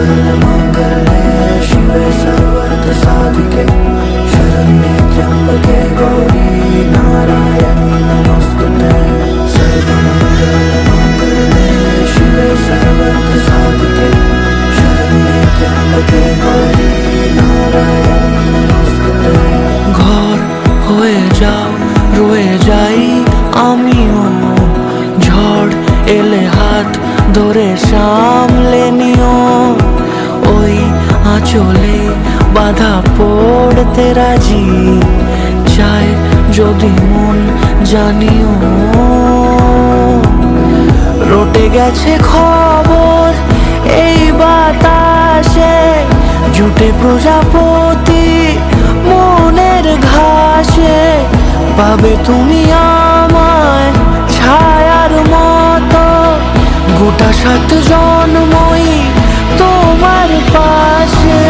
सर्वमङ्गलमाङ्गल्ये शिवे सर्वार्थसाधिके शरण्ये त्र्यम्बके गौरी नारायणी नमोस्तुते सर्वमङ्गलमाङ्गल्ये शिवे सर्वार्थसाधिके शरण्ये त्र्यम्बके गौरी नारायणी नमोस्तुते। ঘর হয়ে যাও রয়ে যাই আমিও, ঝড় এলে হাত ধরে সামলে নিও, ওই আঁচলে বাধা পড়তে রাজি চায় যদি মন জানিও। রটে গেছে খবর এই বাতাসে, জুটে প্রজাপতি মনের ঘাসে, পাবে তুমি আমায় ছায়ার মতো, গোটা 7 জন্মই তোমার পাশে।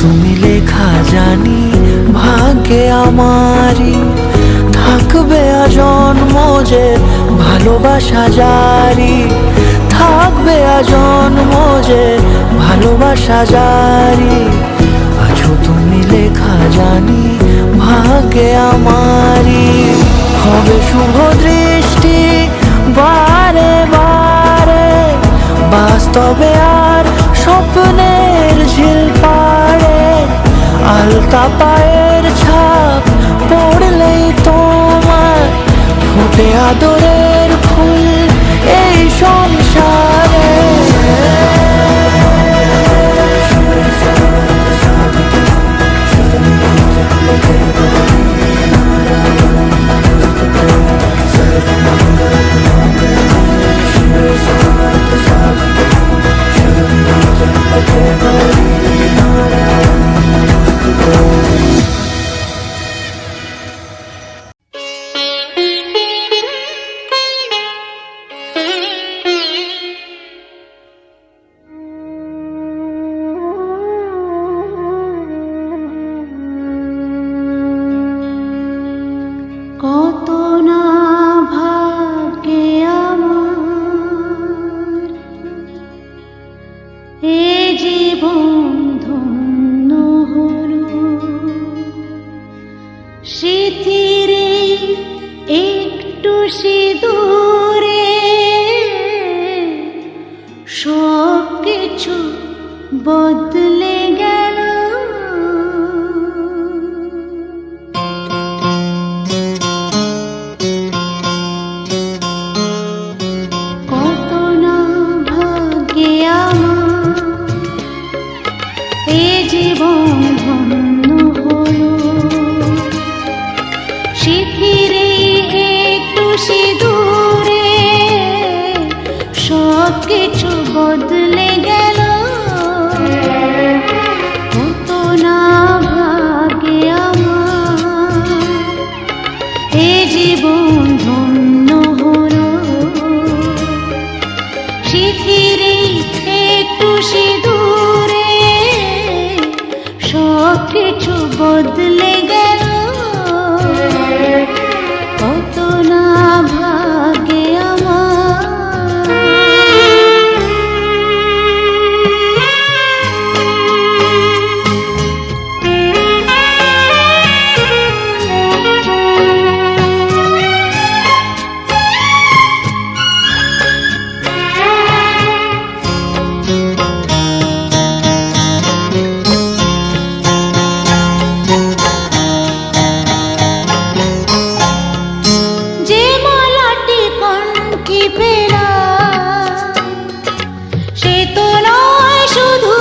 তুমি লেখা জানি ভাগ্যে আমারই, থাকবে আজন্ম যে ভালোবাসা জারি, থাকবে আজন্ম যে ভালোবাসা জারি। আছো তুমি লেখা জানি ভাগ্যে আমারই, হবে শুভ দৃষ্টি বারে বারে, বাস্তবে আর স্বপ্নের ঝিল পাড়ে, আলতা পায়ের ছাপ পড়লেই তোমার ফুটে আদরের ফুল এই সংসারে। কত না ভাগ্যে আমার এ জীবন ধন্য হলো, স্মৃতিরে একটু সিঁদুরে সব কিছু বদলে গেল। জীবন ধন্য হলো, শিথিরে একটু সিঁদুরে সব কিছু বদলে গেল। কত না ভাগ্যে আমার এ জীবন ধন্য হলো, শিথিরে একটু সিঁদুরে সব কিছু বদলে গেল। কত না ভাগ্যে আমার। সে তো নয় শুধু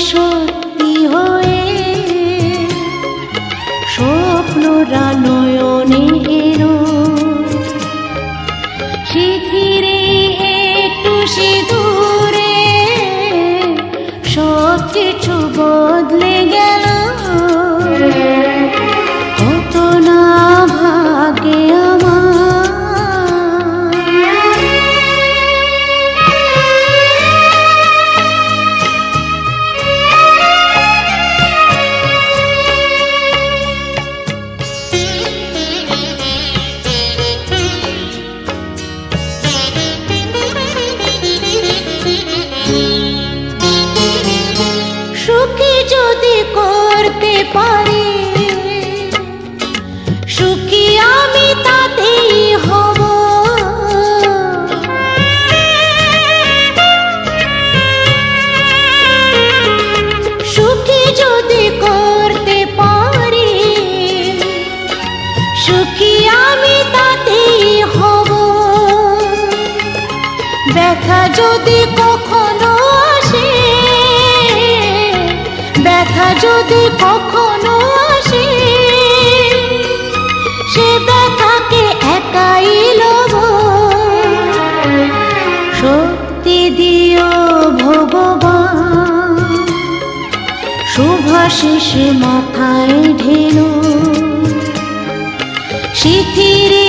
সত্যি হয়ে স্বপ্নরা নয়নে এলো শিথিরে একটু সিঁদুরে সব কিছু বদলে গেল কত না ভাগে আমার সুখী যদি করতে পারি সুখী আমি তাতেই হব সুখী যদি করতে পারি সুখী আমি তাতেই হব ব্যথা যদি কখনো আসে ব্যথা যদি কখনো আসে সে ব্যথাকে একাই লব শক্তি দিও ভগবান শুভাশিস মাথায় ঢেলো শিথিরে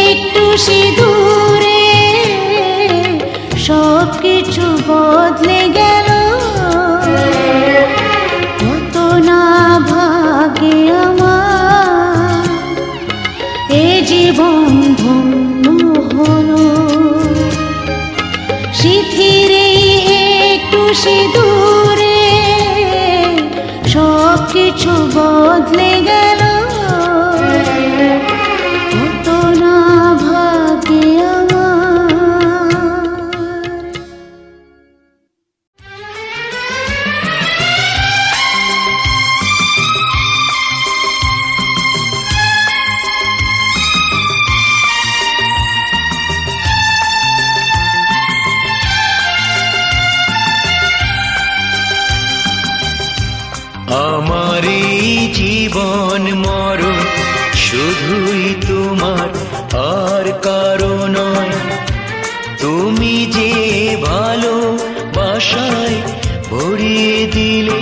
একটু সিঁদুরে সব কিছু বদলে গেল কত না ভাগে আমার এ জীবন ধন্য হলো শিথিরে একটু সিঁদুরে সব কিছু বদলে গেল কত না ভাগে আমার আমার এই জীবন মরণ শুধুই তোমার আর কারো নয় তুমি যে ভালোবাসায় ভরিয়ে দিলে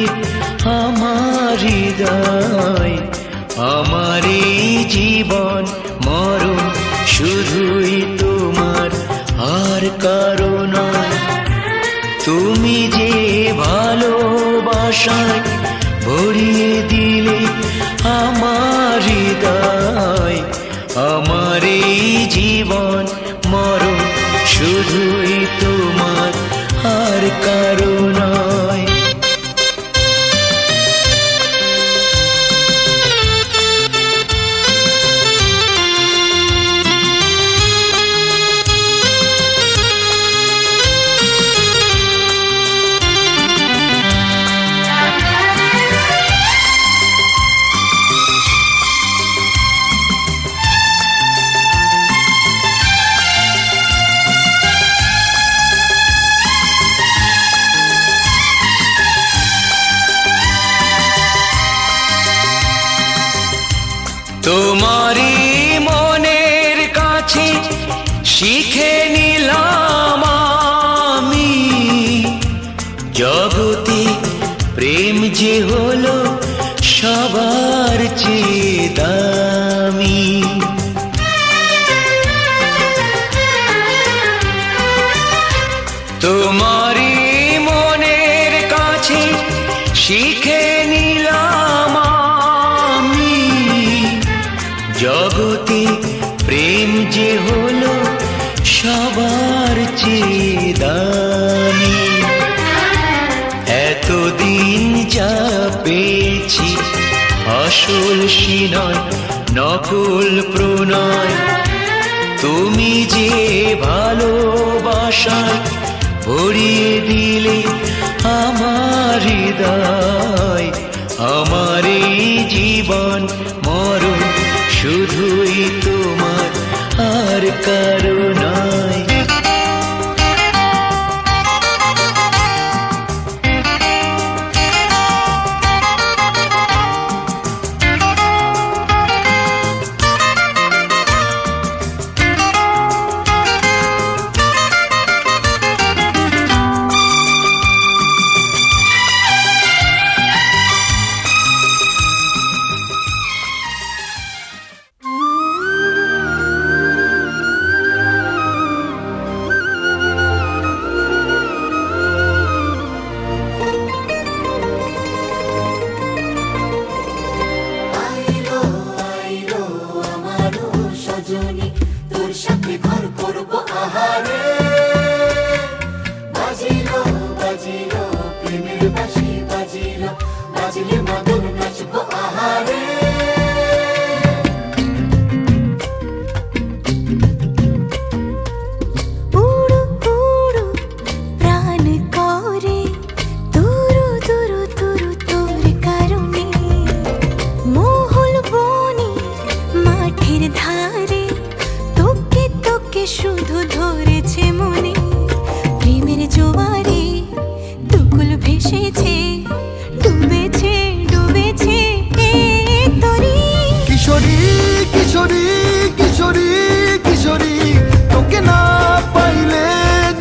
আমার হৃদয় আমার এই জীবন মরণ শুধুই তোমার আর কারো নয় তুমি যে ভালোবাসায় ভরিয়ে দিলে আমার হৃদয় আমার এই জীবন মরণ শুধুই তোমার আর কারো নয় তোমারই মনের কাছে শিখে নিলাম আমি জগতে প্রেম যে হলো সবার চেয়ে দামি তোমারই মনের কাছে শিখে নিলাম আমি জগতে প্রেম যে হলো সবার চেয়ে দামি এতদিন যা পেয়েছি আসল সিনয় নকল প্রণয় তুমি যে ভালোবাসায় ভরিয়ে দিলে আমার হৃদয় আমার এই জীবন মরণ শুধুই তোমার আর কারো নয় শুধু ধরেছে মনে প্রেমের জোয়ারে দুকুল ভেসেছে ডুবেছে ডুবেছে এই তরি। কিশোরী কিশোরী কিশোরী কিশোরী তোকে না পাইলে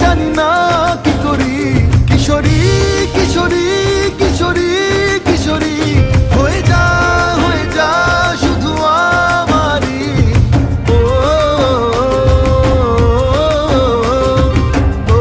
জানি না কি করি। কিশোরী কিশোরী কিশোরী কিশোরী হয়ে যা শুধু আমারই। ও, ও, ও,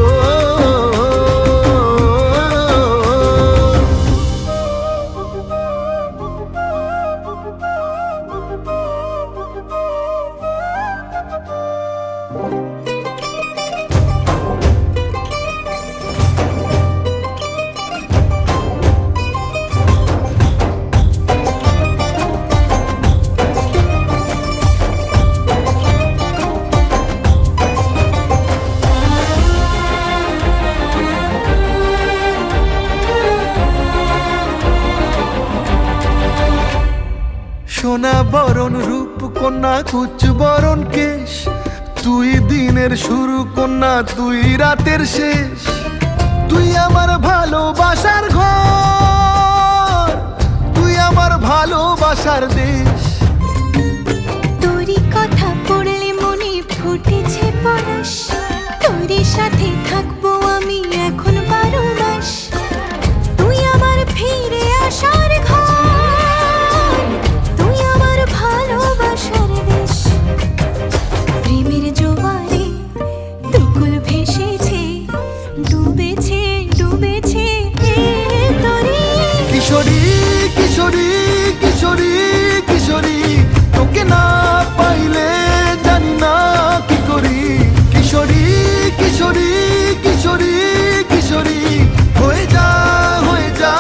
সোনা বরণ রূপ কন্যা কুচ বরণ কেশ, তুই দিনের শুরু কন্যা তুই রাতের শেষ। তুই আমার ভালোবাসার ঘর, তুই আমার ভালোবাসার দেশ। তোরই কথা পড়লে মনে ফুটেছে পরশ, তোরই সাথে থাকবো আমি এখন 12 মাস। তুই আমার ফিরে আসার ঘর, তুই আমার ভালোবাসার দেশ। প্রেমের জোয়ারে দুকুল ভেসেছে ডুবেছে ডুবেছে এই তরি। কিশোরী কিশোরী কিশোরী কিশোরী তোকে না পাইলে জানি না কি করি। কিশোরী কিশোরী কিশোরী কিশোরী হয়ে যা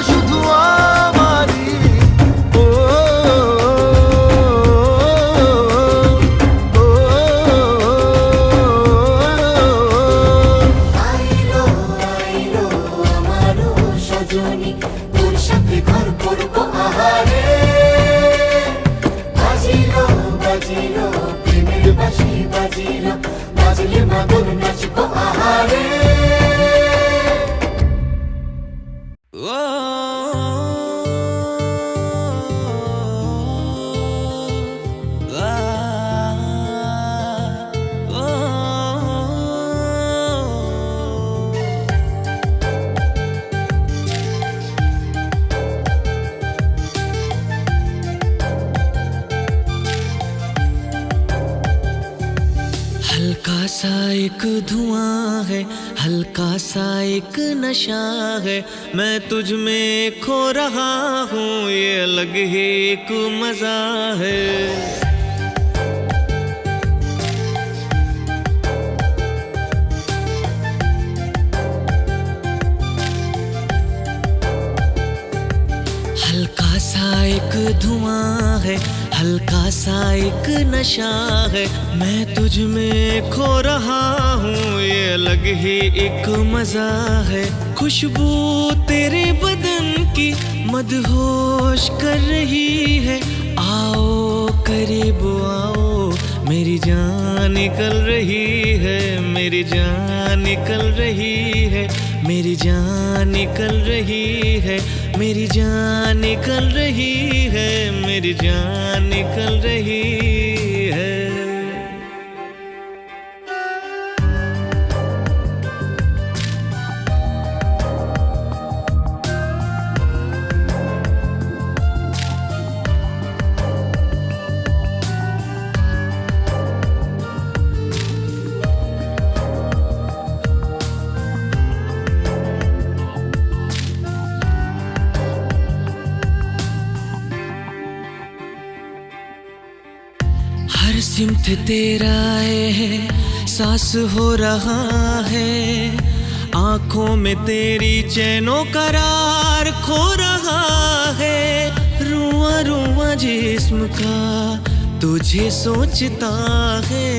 শুধু আমারই। ও, ও, ও, আইলো আইলো আমারও সজনী, তোর সাথে ঘর করবো আহারে। বাজিলো বাজিলো প্রেমের বাঁশি বাজিলো, বাজলে মাদল নাচবো আহারে। हल्का सा एक धुआं है, हल्का सा एक नशा है, मैं तुझ में खो रहा हूँ, ये अलग ही एक मजा है। हल्का सा एक धुआं है, हल्का सा एक नशा है, मैं तुझ में खो रहा हूँ, ये अलग ही एक मजा है। खुशबू तेरे बदन की मदहोश कर रही है, आओ करीब आओ, मेरी जान निकल रही है, मेरी जान निकल रही है, मेरी जान निकल रही है, मेरी जान निकल रही है, मेरी जान निकल रही है। हर सिमत तेरा है सांस हो रहा है, आंखों में तेरी चैनो करार खो रहा है, रुआ रुआ जिस्म का तुझे सोचता है,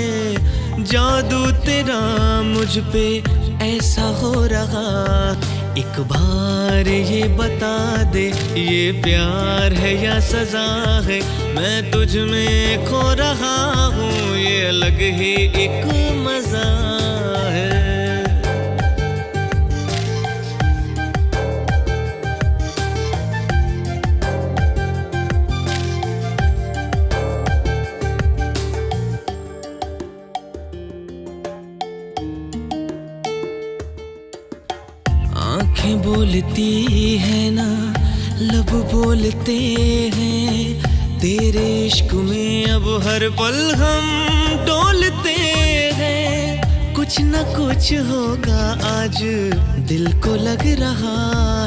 जादू तेरा मुझ पे ऐसा हो रहा, एक बार ये बता दे, ये प्यार है या सजा है? मैं तुझ में खो रहा हूँ, ये अलग ही एक मजा है। आंखें बोलती है ना, लब बोलते हैं, तेरे इश्क में अब हर पल हम डोलते हैं। कुछ न कुछ होगा आज, दिल को लग रहा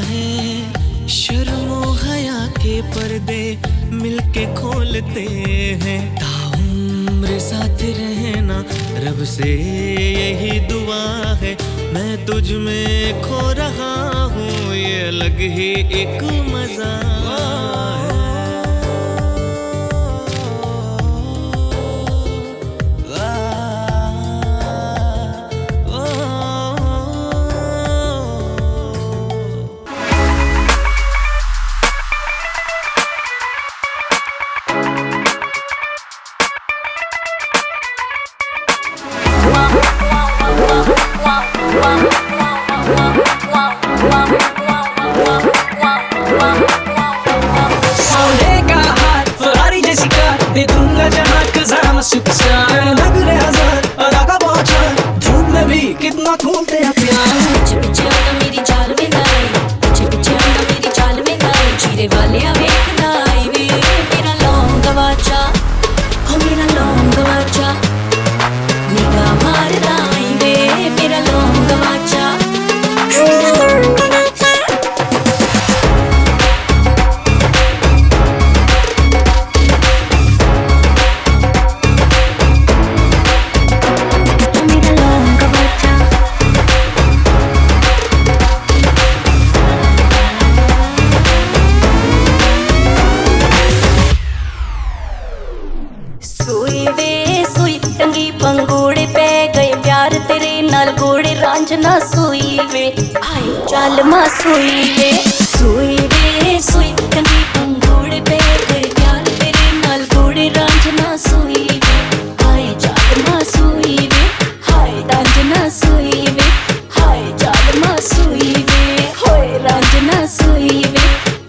है। शर्मो हया के पर्दे मिलके खोलते हैं। ताउम्र साथ रहना रब से यही दुआ है। मैं तुझ में खो रहा हूँ, ये अलग ही एक मजा है। कितना खोलते हैं प्यार। पीछे पीछे आंदा मेरी चाल में नाई, पीछे पीछे आंदा मेरी चाल में नाई। चीरे वाले आ वेखदा आई वे मेरा लौंग गवाचा, हो मेरा लौंग गवाचा। निगाह मारदा आई वे मेरा लौंग गवाचा, मेरा लौंग गवाचा। मेरा लौंग गवाचा। सोई वे सोई टंगी पंगोड़े पै गए प्यार तेरे नाल गोड़े रांझना सोई वे आई चाल मा सोई वे। सोई वे सोई टंगी पंगोड़े पै गए प्यार तेरे नाल गोड़े रांझना सोई वे आई चाल मा सोई वे। हाय रांझना सोई वे, हाय चाल मा सोई वे। होए रांझना सोई वे,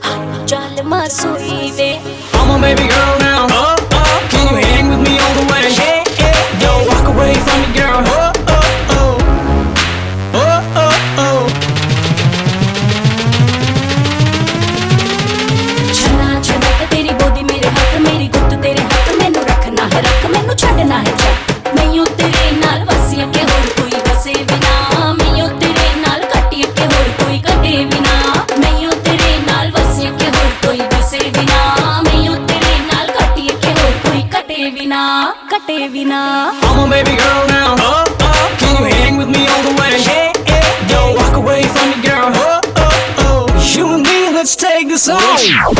हाय चाल मा सोई वे। I'm a baby girl now. Can you hang with me all the way? Don't walk away from me, girl. छना छनक तेरी गोदी मेरे हाथ, मेरी गुत्त तेरे हाथ। मैनू रखना है रख, मैनू छड़ना है छड़। मैनू तेरे नाल वसिया के होर कोई वसे बिना। मैनू तेरे नाल कटिए के होर कोई कटे बिना। मैनू तेरे नाल वसिया के होर कोई वसे बिना। मैनू तेरे नाल कटिए के होर कोई कटे बिना, कटे बिना। I'm a baby girl now. Can you hang with me all the way? Don't walk away from me, girl. You and me, let's take this on.